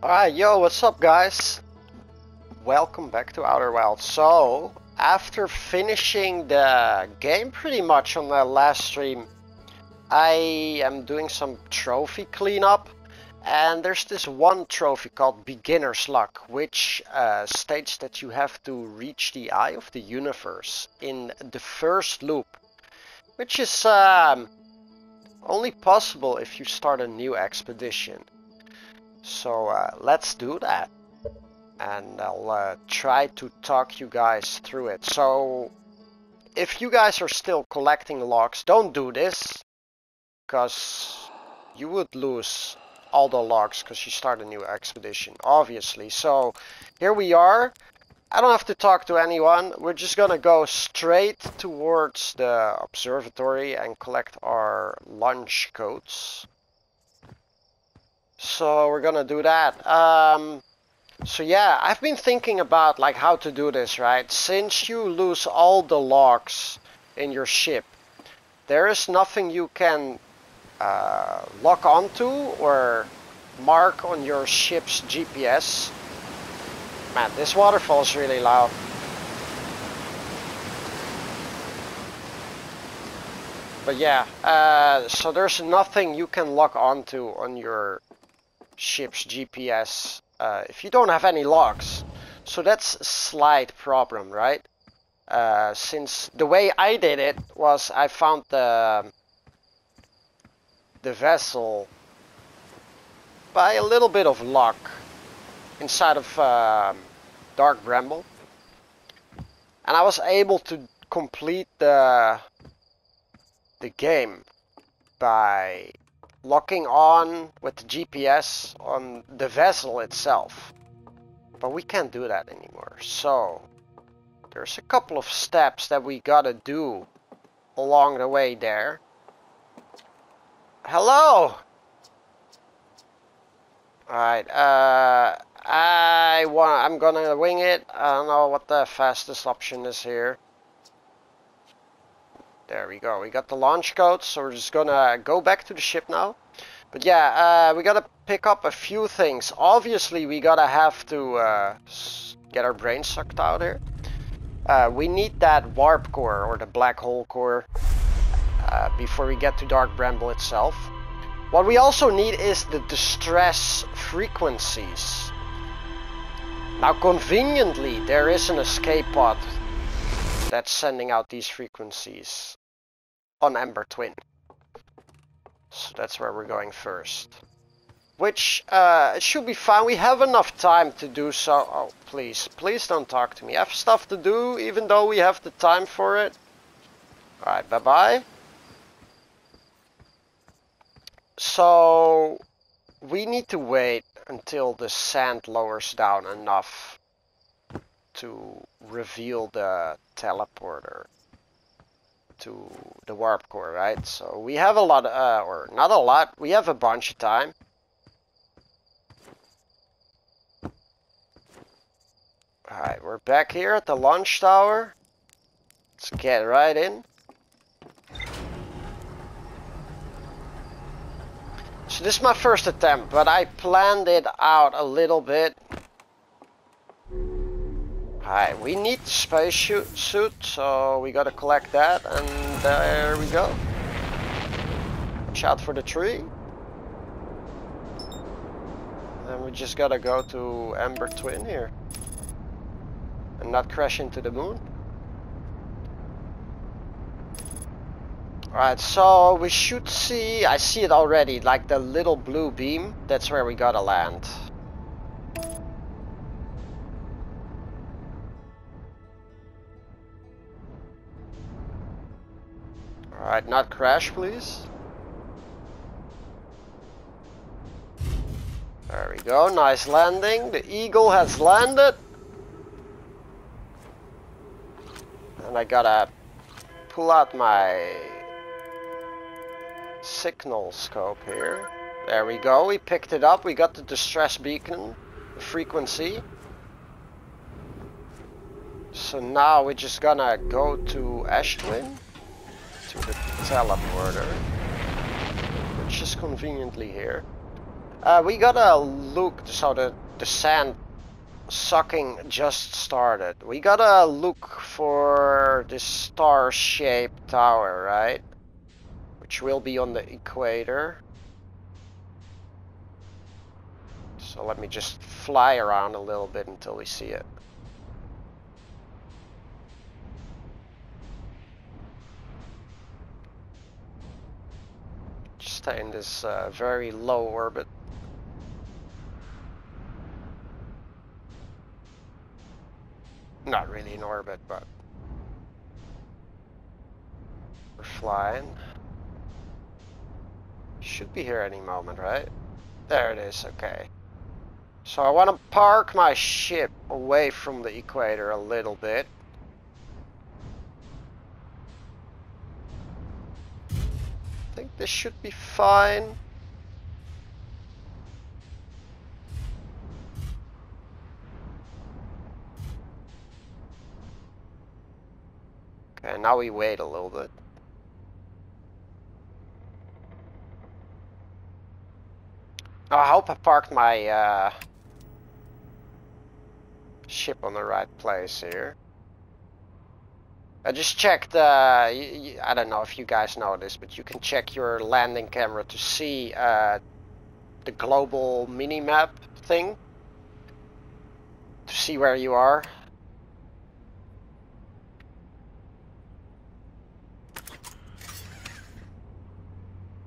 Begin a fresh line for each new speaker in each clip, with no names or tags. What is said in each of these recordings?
Alright, yo, what's up guys? Welcome back to Outer Wilds. So, after finishing the game pretty much on the last stream, I am doing some trophy cleanup, and there's this one trophy called Beginner's Luck, which states that you have to reach the eye of the universe in the first loop, which is only possible if you start a new expedition. So let's do that, and I'll try to talk you guys through it. So if you guys are still collecting logs, don't do this, because you would lose all the logs because you start a new expedition, obviously. So here we are. I don't have to talk to anyone. We're just gonna go straight towards the observatory and collect our launch codes. So we're gonna do that. So yeah, I've been thinking about like how to do this, right? Since you lose all the logs in your ship, there is nothing you can lock onto or mark on your ship's GPS. Man, this waterfall is really loud. But yeah, so there's nothing you can lock onto on your ship's GPS if you don't have any logs. So that's a slight problem, right? Since the way I did it was I found the vessel by a little bit of luck inside of Dark Bramble, and I was able to complete the game by locking on with the GPS on the vessel itself. But we can't do that anymore. So there's a couple of steps that we gotta do along the way there. Hello! Alright, I'm gonna wing it. I don't know what the fastest option is here. There we go. We got the launch codes, so we're just gonna go back to the ship now. But yeah, we gotta pick up a few things. Obviously, we gotta have to get our brains sucked out here. We need that warp core, or the black hole core, before we get to Dark Bramble itself. What we also need is the distress frequencies. Now, conveniently, there is an escape pod that's sending out these frequencies on Ember Twin. So that's where we're going first. Which it should be fine. We have enough time to do so. Oh, please don't talk to me. I have stuff to do even though we have the time for it. Alright, bye-bye. So we need to wait until the sand lowers down enough to reveal the teleporter to the warp core, right? So we have a lot, or not a lot, we have a bunch of time. Alright, we're back here at the launch tower. Let's get right in. So this is my first attempt, but I planned it out a little bit. Alright, we need the space suit, so we gotta collect that, and there we go. Watch out for the tree. Then we just gotta go to Ember Twin here. And not crash into the moon. Alright, so we should see, I see it already, like the little blue beam. That's where we gotta land. Alright, not crash, please. There we go, nice landing. The Eagle has landed. And I gotta pull out my signal scope here. There we go, we picked it up. We got the distress beacon, the frequency. So now we're just gonna go to Hatchling, to the teleporter, which is conveniently here. We gotta look, so the sand sucking just started. We gotta look for this star-shaped tower, right? Which will be on the equator. So let me just fly around a little bit until we see it. Just stay in this very low orbit. Not really in orbit, but we're flying. Should be here any moment, right? There it is, okay. So I want to park my ship away from the equator a little bit. I think this should be fine. Okay, now we wait a little bit. I hope I parked my ship on the right place here. I just checked, I don't know if you guys know this, but you can check your landing camera to see the global mini-map thing. To see where you are.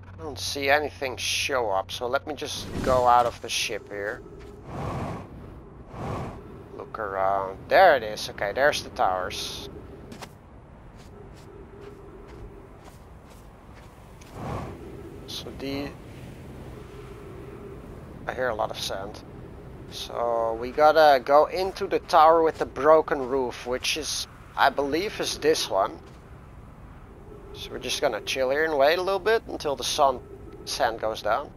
I don't see anything show up, so let me just go out of the ship here. Look around. There it is. Okay, there's the towers. So I hear a lot of sand. So we gotta go into the tower with the broken roof, which is, I believe, is this one. So we're just gonna chill here and wait a little bit until the sand goes down.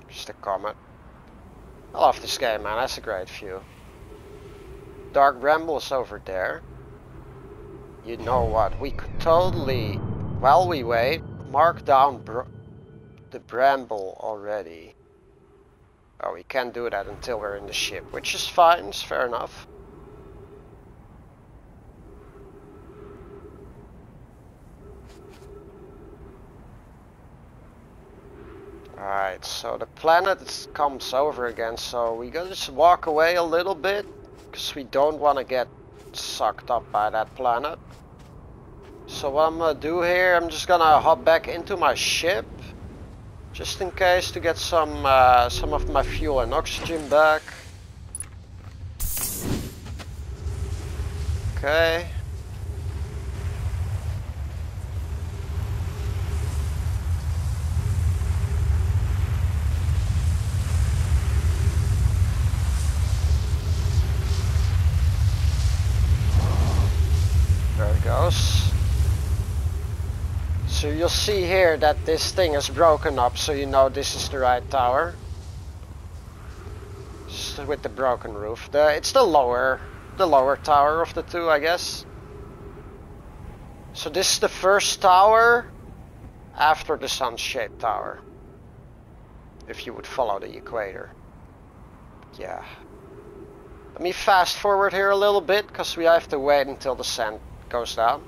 Just a comment. I love this game, man. That's a great view. Dark Bramble is over there. You know what? We could totally, while we wait, mark down the bramble already. Oh, we can't do that until we're in the ship, which is fine, it's fair enough. Alright, so the planet comes over again, so we gotta just walk away a little bit, because we don't want to get sucked up by that planet. So what I'm gonna do here, I'm just gonna hop back into my ship. Just in case, to get some of my fuel and oxygen back. Okay. There it goes. So you'll see here that this thing is broken up, so you know this is the right tower. Just with the broken roof. It's the lower tower of the two, I guess. So this is the first tower after the sun-shaped tower. If you would follow the equator. Yeah. Let me fast forward here a little bit, because we have to wait until the sand goes down.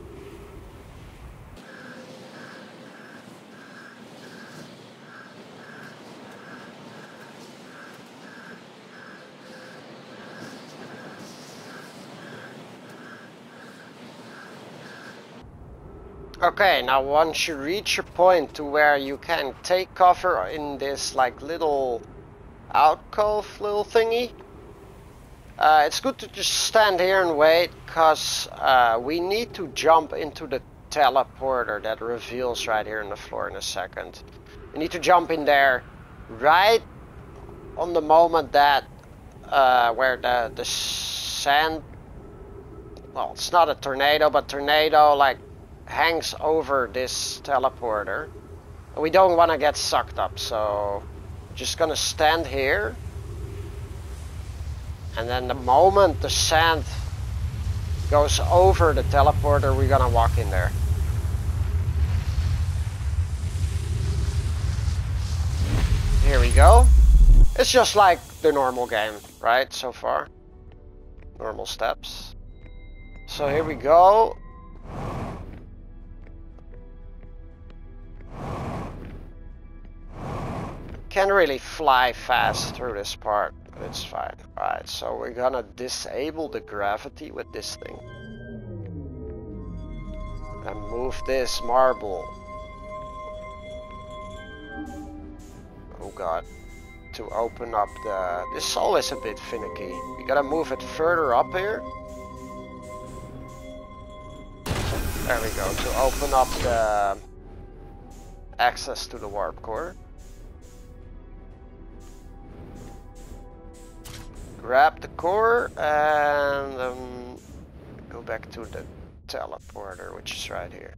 Okay, now once you reach a point to where you can take cover in this like little alcove little thingy, it's good to just stand here and wait, cause we need to jump into the teleporter that reveals right here on the floor in a second. We need to jump in there right on the moment that where the sand, well, it's not a tornado, but tornado like hangs over this teleporter. We don't want to get sucked up, so just gonna stand here, and then the moment the sand goes over the teleporter, we're gonna walk in there. Here we go. It's just like the normal game, right, so far. Normal steps. So here we go. Can't really fly fast through this part, but it's fine. Alright, so we're gonna disable the gravity with this thing. And move this marble. Oh god. To open up the... This is always a bit finicky. We gotta move it further up here. There we go, to open up the access to the warp core. Grab the core and go back to the teleporter, which is right here.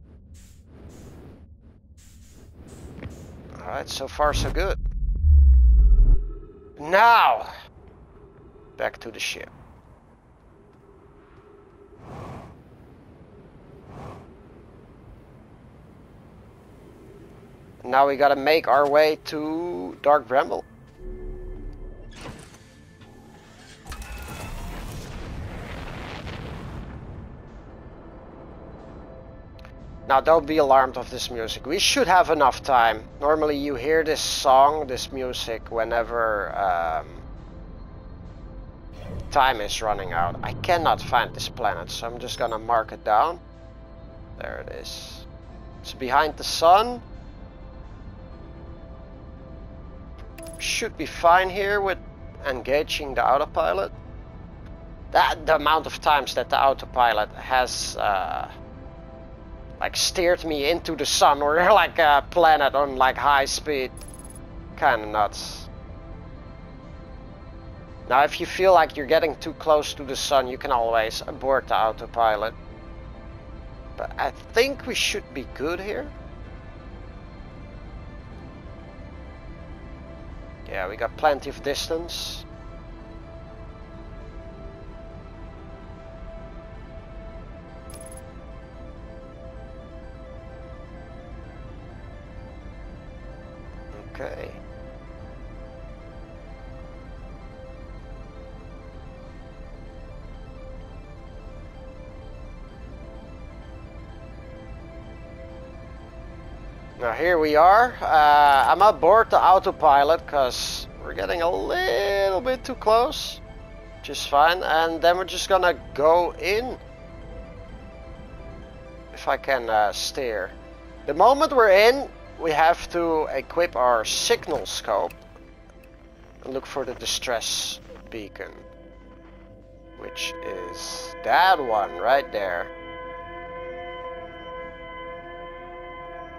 Alright, so far so good. Now, back to the ship. Now we gotta make our way to Dark Bramble. Now don't be alarmed of this music. We should have enough time. Normally you hear this song, this music, whenever time is running out. I cannot find this planet, so I'm just gonna mark it down. There it is. It's behind the sun. Should be fine here with engaging the autopilot. The amount of times that the autopilot has like steered me into the sun or like a planet on like high speed. Kinda nuts. Now if you feel like you're getting too close to the sun, you can always abort the autopilot. But I think we should be good here. Yeah, we got plenty of distance. Okay. Now here we are. I'm aboard the autopilot because we're getting a little bit too close, which is fine. And then we're just gonna go in. If I can steer. The moment we're in, we have to equip our signal scope and look for the distress beacon, which is that one right there.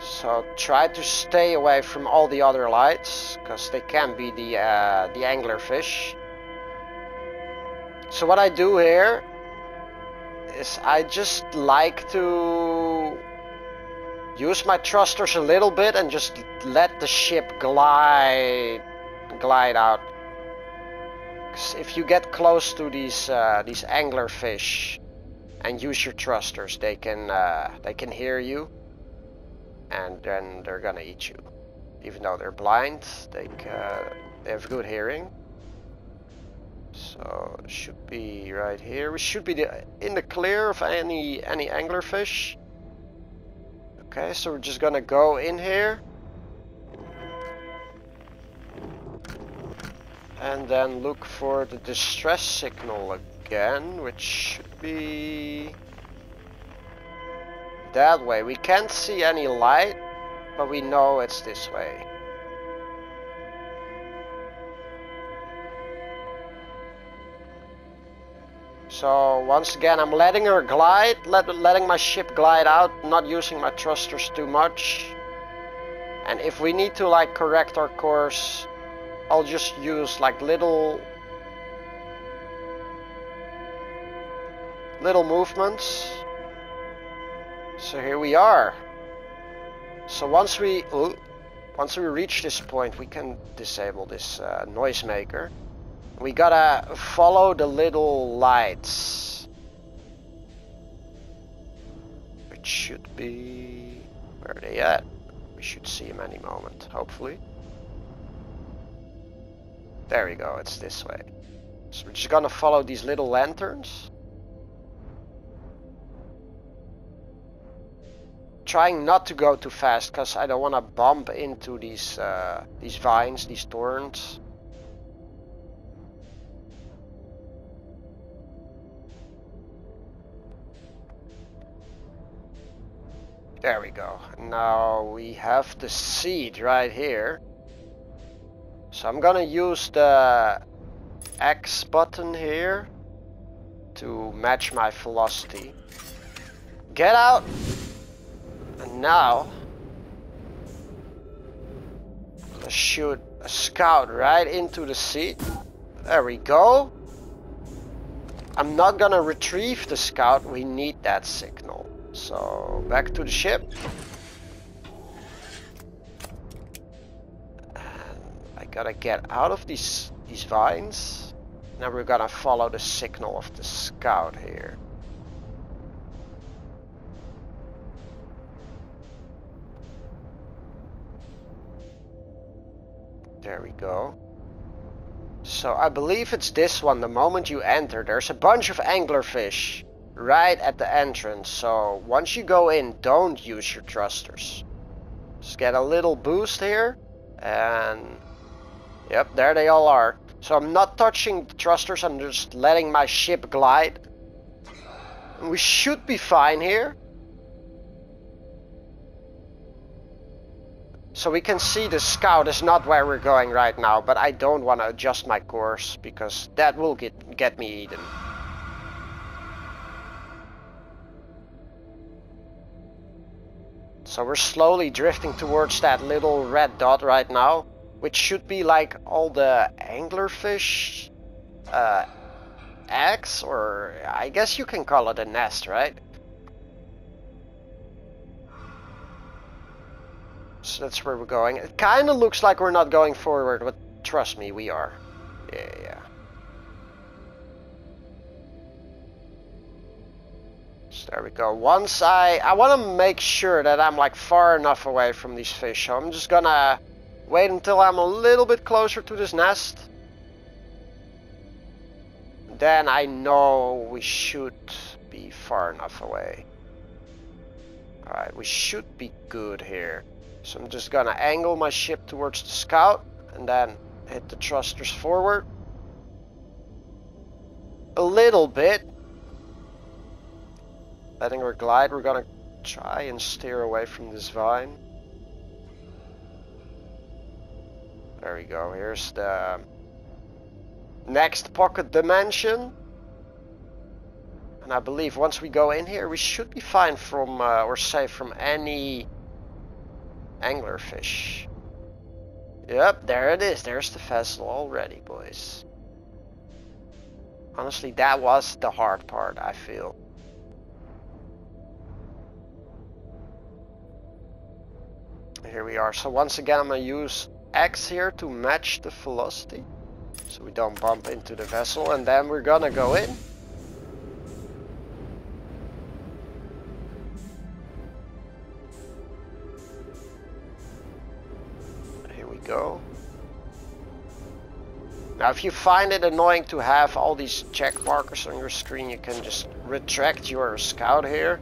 So try to stay away from all the other lights, because they can be the anglerfish. So what I do here is I just like to use my thrusters a little bit and just let the ship glide out. 'Cause if you get close to these anglerfish and use your thrusters, they can hear you, and then they're gonna eat you. Even though they're blind, they have good hearing. So it should be right here. We should be in the clear of any anglerfish. Okay, so we're just gonna go in here. And then look for the distress signal again, which should be that way. We can't see any light, but we know it's this way. So once again, I'm letting her glide, letting my ship glide out, not using my thrusters too much. And if we need to like correct our course, I'll just use like little movements. So here we are. So once we reach this point, we can disable this noisemaker. We gotta follow the little lights. should be... Where are they at? We should see him any moment, hopefully. There we go, it's this way. So we're just gonna follow these little lanterns. Trying not to go too fast, because I don't want to bump into these vines, these thorns. There we go. Now we have the seed right here. So I'm gonna use the X button here to match my velocity. Get out! And now let's shoot a scout right into the seed. There we go. I'm not gonna retrieve the scout, we need that signal. So back to the ship. And I gotta get out of these vines. Now we're gonna follow the signal of the scout here. There we go. So I believe it's this one. The moment you enter, there's a bunch of anglerfish right at the entrance. So once you go in, don't use your thrusters. Just get a little boost here. And yep, there they all are. So I'm not touching the thrusters, I'm just letting my ship glide. And we should be fine here. So we can see the scout is not where we're going right now, but I don't want to adjust my course because that will get me eaten. So we're slowly drifting towards that little red dot right now, which should be like all the anglerfish eggs, or I guess you can call it a nest, right? So that's where we're going. It kind of looks like we're not going forward, but trust me, we are. Yeah. So there we go. Once I want to make sure that I'm like far enough away from these fish, so I'm just gonna wait until I'm a little bit closer to this nest. Then I know we should be far enough away. Alright, we should be good here. So I'm just gonna angle my ship towards the scout and then hit the thrusters forward a little bit. Letting her glide, we're gonna try and steer away from this vine. There we go, here's the next pocket dimension. And I believe once we go in here, we should be fine from, or safe from any anglerfish. Yep, there it is. There's the vessel already, boys. Honestly, that was the hard part, I feel. Here we are. So once again, I'm gonna use X here to match the velocity, so we don't bump into the vessel, and then we're gonna go in. Go. Now if you find it annoying to have all these check markers on your screen, you can just retract your scout here.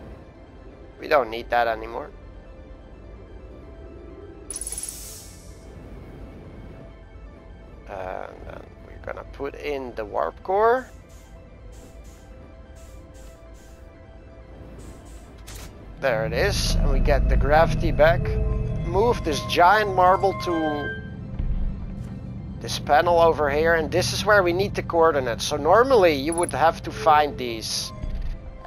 We don't need that anymore. And then we're gonna put in the warp core. There it is, and we get the gravity back. Move this giant marble to this panel over here, and this is where we need the coordinates. So normally you would have to find these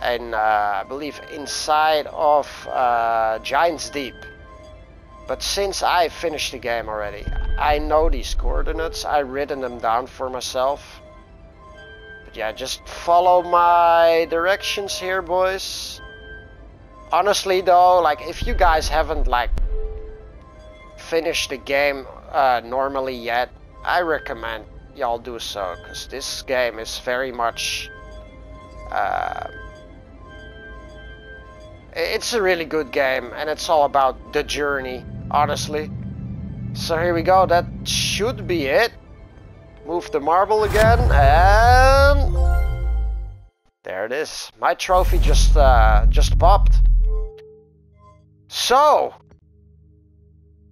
in I believe inside of Giant's Deep, but since I finished the game already, I know these coordinates. I've written them down for myself. But yeah, just follow my directions here, boys. Honestly though, like if you guys haven't like finished the game normally yet, I recommend y'all do so, because this game is very much It's a really good game, and it's all about the journey, honestly. So here we go, that should be it. Move the marble again, and there it is. My trophy just popped. So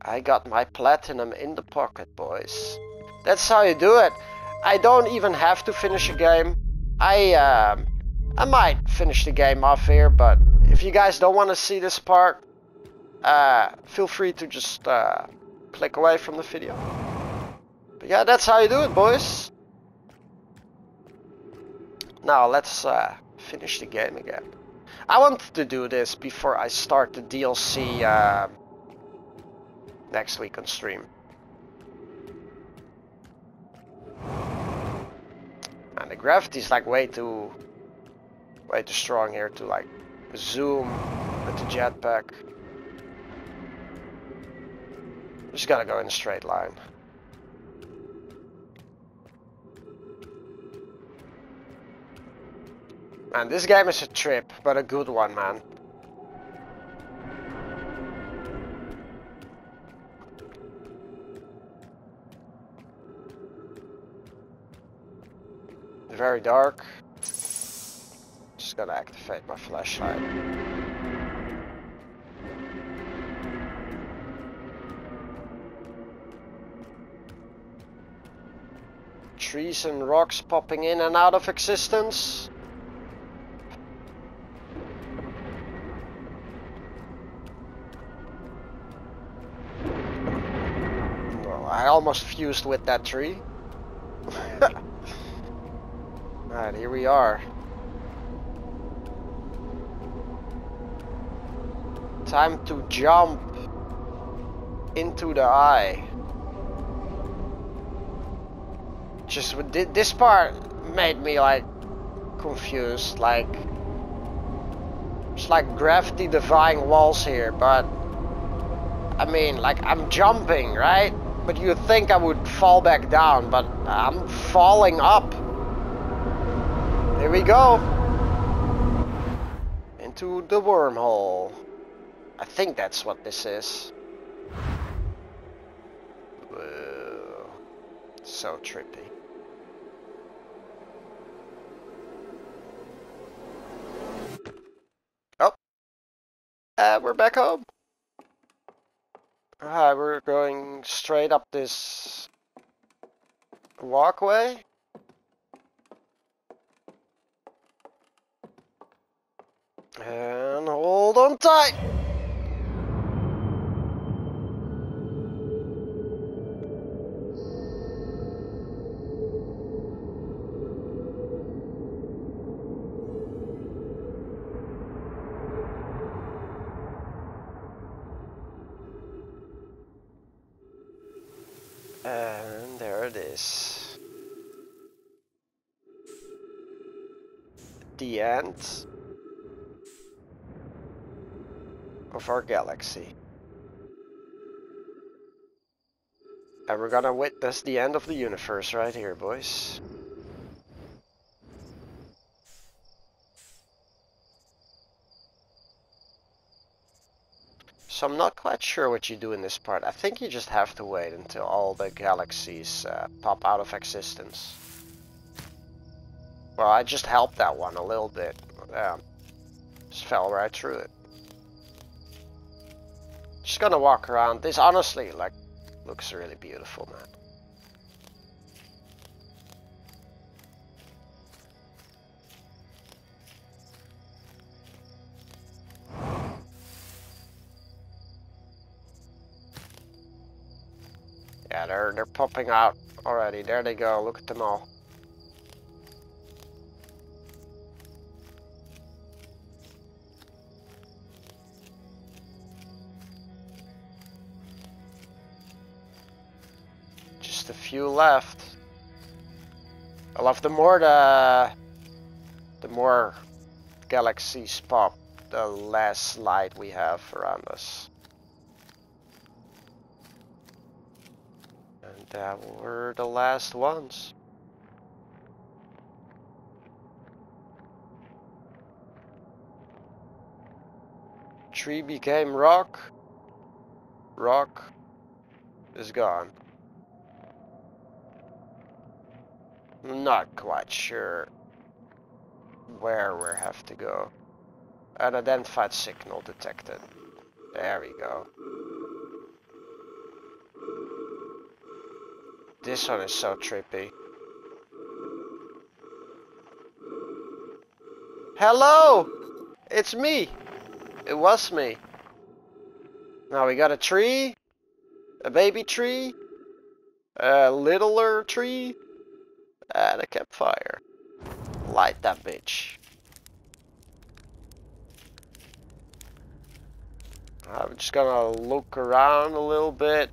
I got my platinum in the pocket, boys. That's how you do it. I don't even have to finish a game. I might finish the game off here, but if you guys don't want to see this part, feel free to just click away from the video. But yeah, that's how you do it, boys. Now let's finish the game again. I wanted to do this before I start the DLC next week on stream. And the gravity is like way too strong here to like zoom with the jetpack. Just gotta go in a straight line. Man, this game is a trip, but a good one, man. Very dark. Just gotta activate my flashlight. Trees and rocks popping in and out of existence. Well, I almost fused with that tree. Alright, here we are. Time to jump into the eye. Just this part made me like confused, like it's like gravity defying walls here, but I mean, like I'm jumping, right? But you'd think I would fall back down, but I'm falling up. Here we go. Into the wormhole. I think that's what this is. Whoa. So trippy. Oh. We're back home. We're going straight up this walkway. And hold on tight. And there it is. The end of our galaxy. And we're gonna witness the end of the universe right here, boys. So I'm not quite sure what you do in this part. I think you just have to wait until all the galaxies pop out of existence. Well, I just helped that one a little bit. Just fell right through it. Just gonna walk around. This honestly, like, looks really beautiful, man. Yeah, they're popping out already. There they go. Look at them all. Just a few left. I love the more galaxies pop, the less light we have around us. And that were the last ones. Tree became rock. Rock is gone. I'm not quite sure where we have to go. Unidentified signal detected. There we go. This one is so trippy. Hello! It's me! It was me. Now we got a tree, a baby tree, a littler tree, and a campfire. Light that bitch. I'm just gonna look around a little bit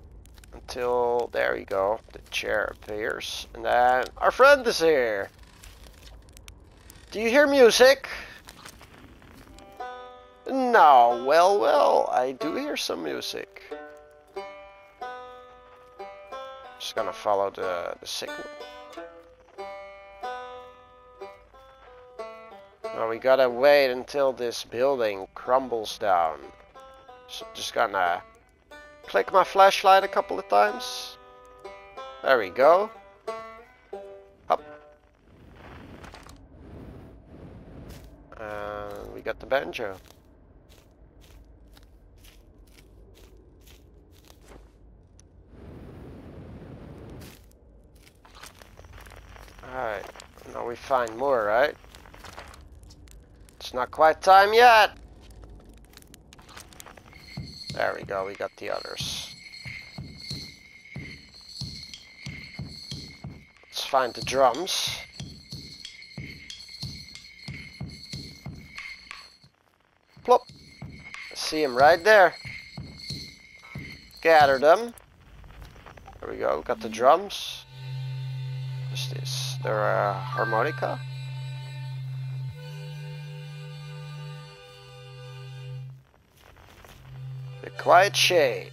until, there we go, the chair appears. And then our friend is here. Do you hear music? No, well, I do hear some music. Just gonna follow the signal. Now we gotta wait until this building crumbles down. So I'm just gonna click my flashlight a couple of times. There we go. Up. And we got the banjo. Alright, now we find more, right? It's not quite time yet! There we go, we got the others. Let's find the drums. Plop! See him right there. Gather them. There we go, got the drums. What's this? They're a harmonica? The Quiet Shade.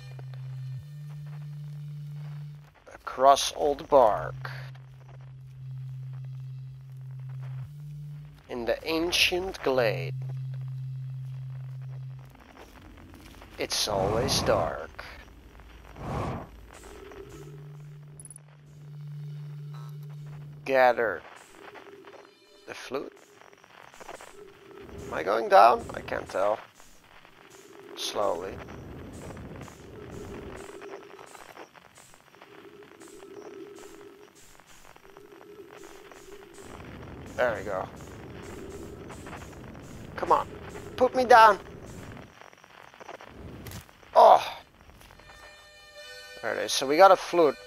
Across old bark. In the ancient glade. It's always dark. Gather the flute. Am I going down? I can't tell. Slowly. There we go. Come on. Put me down. Oh. There it is. So we got a flute.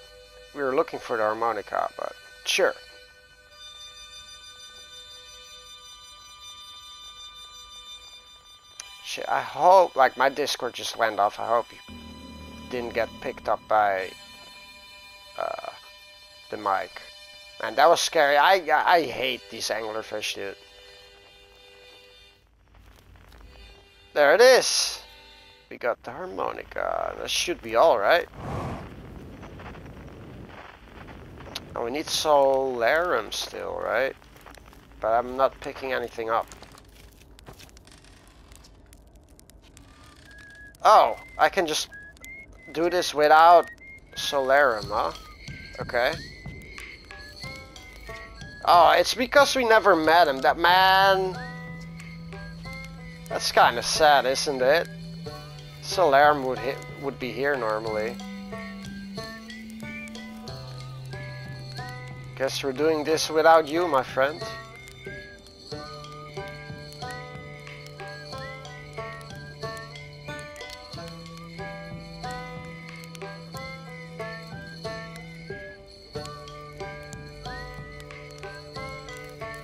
We were looking for the harmonica, but sure. Shit, I hope, like, my Discord just went off. I hope you didn't get picked up by the mic. Man, that was scary. I hate these anglerfish, dude. There it is. We got the harmonica. That should be all right. Oh, we need solarium still, right? But I'm not picking anything up. Oh, I can just do this without solarium, huh? Okay. Oh, it's because we never met him. That man... That's kind of sad, isn't it? Solarium would be here normally. Guess we're doing this without you, my friend.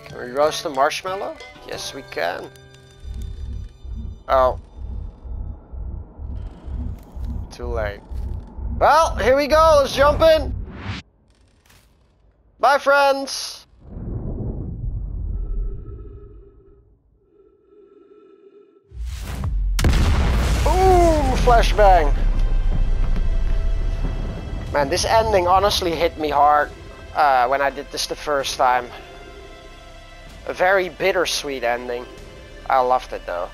Can we roast a marshmallow? Yes, we can. Oh. Too late. Well, here we go. Let's jump in. Bye, friends. Boom! Flashbang. Man, this ending honestly hit me hard when I did this the first time. A very bittersweet ending. I loved it though.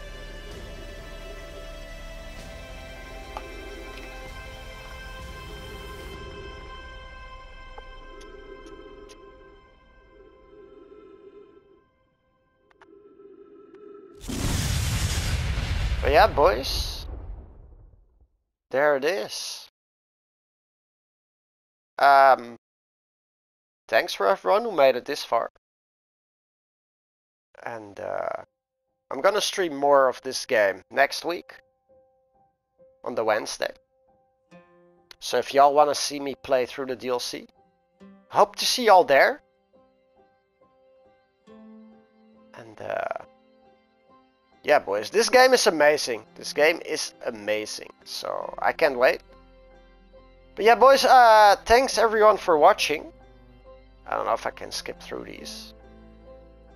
But yeah, boys, there it is. Thanks for everyone who made it this far. And I'm gonna stream more of this game next week on the Wednesday. So if y'all wanna see me play through the DLC, hope to see y'all there. And yeah, boys, this game is amazing. This game is amazing. So I can't wait. But yeah, boys, thanks everyone for watching. I don't know if I can skip through these.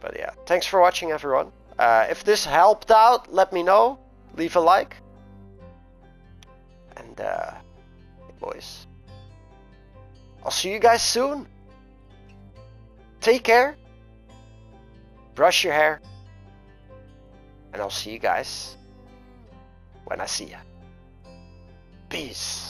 But yeah, thanks for watching, everyone. If this helped out, let me know. Leave a like. And boys, I'll see you guys soon. Take care. Brush your hair. And I'll see you guys when I see ya. Peace.